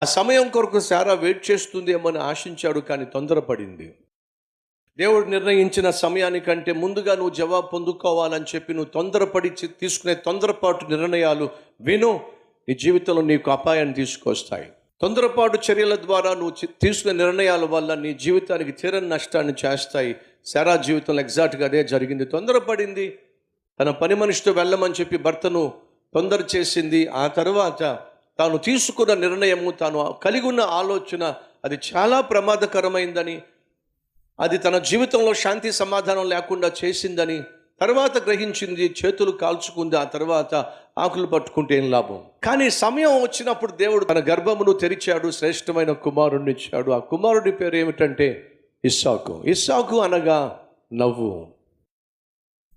ఆ సమయం కొరకు శారా వెయిట్ చేస్తుందేమో అని ఆశించాడు, కానీ తొందరపడింది. దేవుడు నిర్ణయించిన సమయానికంటే ముందుగా నువ్వు జవాబు పొందుకోవాలని చెప్పి నువ్వు తొందరపడి తీసుకునే తొందరపాటు నిర్ణయాలు విను, నీ జీవితంలో నీకు అపాయాన్ని తీసుకొస్తాయి. తొందరపాటు చర్యల ద్వారా నువ్వు తీసుకునే నిర్ణయాల వల్ల నీ జీవితానికి తీరని నష్టాన్ని చేస్తాయి. శారా జీవితంలో ఎగ్జాక్ట్గా అదే జరిగింది. తొందరపడింది, తన పని మనిషితో వెళ్ళమని చెప్పి భర్తను తొందర చేసింది. ఆ తర్వాత తాను తీసుకున్న నిర్ణయము, తాను కలిగి ఉన్న ఆలోచన అది చాలా ప్రమాదకరమైందని, అది తన జీవితంలో శాంతి సమాధానం లేకుండా చేసిందని తర్వాత గ్రహించింది. చేతులు కాల్చుకుంది. ఆ తర్వాత ఆకులు పట్టుకుంటే ఏం లాభం. కానీ సమయం వచ్చినప్పుడు దేవుడు తన గర్భమును తెరిచాడు, శ్రేష్టమైన కుమారుడిని ఇచ్చాడు. ఆ కుమారుడి పేరు ఏమిటంటే ఇస్సాకు. ఇస్సాకు అనగా నవ్వు.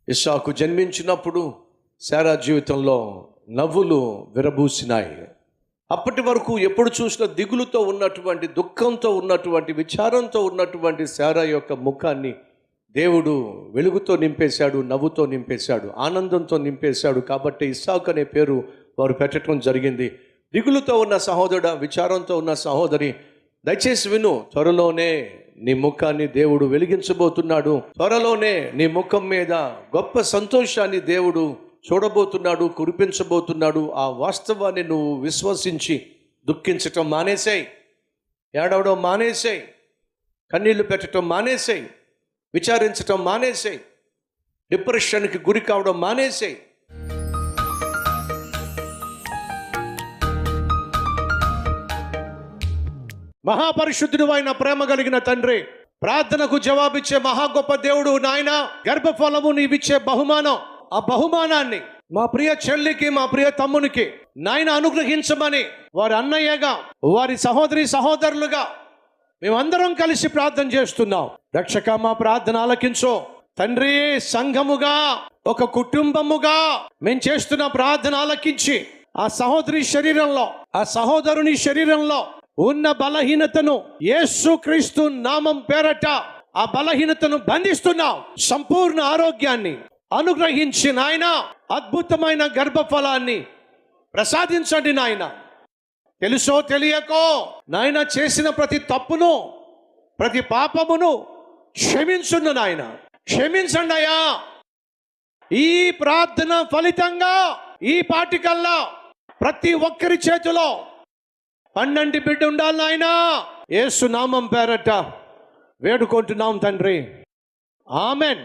ఇస్సాకు జన్మించినప్పుడు శారా జీవితంలో నవ్వులు విరబూసినాయి. అప్పటి వరకు ఎప్పుడు చూసినా దిగులుతో ఉన్నటువంటి, దుఃఖంతో ఉన్నటువంటి, విచారంతో ఉన్నటువంటి శారా యొక్క ముఖాన్ని దేవుడు వెలుగుతో నింపేశాడు, నవ్వుతో నింపేశాడు, ఆనందంతో నింపేశాడు. కాబట్టి ఇస్సాకు అనే పేరు వారు పెట్టడం జరిగింది. దిగులుతో ఉన్న సహోదరుడు, విచారంతో ఉన్న సహోదరి, దయచేసి విను. త్వరలోనే నీ ముఖాన్ని దేవుడు వెలిగించబోతున్నాడు. త్వరలోనే నీ ముఖం మీద గొప్ప సంతోషాన్ని దేవుడు చూడబోతున్నాడు, కురిపించబోతున్నాడు. ఆ వాస్తవాన్ని నువ్వు విశ్వసించి దుఃఖించటం మానేసేయి, ఏడవడం మానేసేయి, కన్నీళ్లు పెట్టడం మానేసేయి, విచారించటం మానేసేయి, డిప్రెషన్కి గురి కావడం మానేసేయి. మహాపరిశుద్ధుడు అయిన ప్రేమ కలిగిన తండ్రి, ప్రార్థనకు జవాబిచ్చే మహా గొప్ప దేవుడు నాయన, గర్భఫలము నీవిచ్చే బహుమానం, ఆ బహుమానాన్ని మా ప్రియ చెల్లికి, మా ప్రియ తమ్మునికి నాయన అనుగ్రహించమని వారి అన్నయ్యగా, వారి సహోదరి సహోదరులుగా మేమందరం కలిసి ప్రార్థన చేస్తున్నాం. రక్షక, మా ప్రార్థన ఆలకించు తండ్రి. సంఘముగా, ఒక కుటుంబముగా మేము చేస్తున్న ప్రార్థన ఆలకించి ఆ సహోదరి శరీరంలో, ఆ సహోదరుని శరీరంలో ఉన్న బలహీనతను యేసుక్రీస్తు నామం పేరట ఆ బలహీనతను బంధిస్తున్నాం. సంపూర్ణ ఆరోగ్యాన్ని అనుగ్రహించి నాయన, అద్భుతమైన గర్భఫలాన్ని ప్రసాదించండి నాయన. తెలుసో తెలియకో నాయన చేసిన ప్రతి తప్పును, ప్రతి పాపమును క్షమించును నాయన, క్షమించండి అయ్యా. ఈ ప్రార్థన ఫలితంగా ఈ పాటికల్లా ప్రతి ఒక్కరి చేతిలో 12 బిడ్డ ఉండాలి నాయన. యేసు నామం పేరట వేడుకుంటున్నాం తండ్రి, ఆమెన్.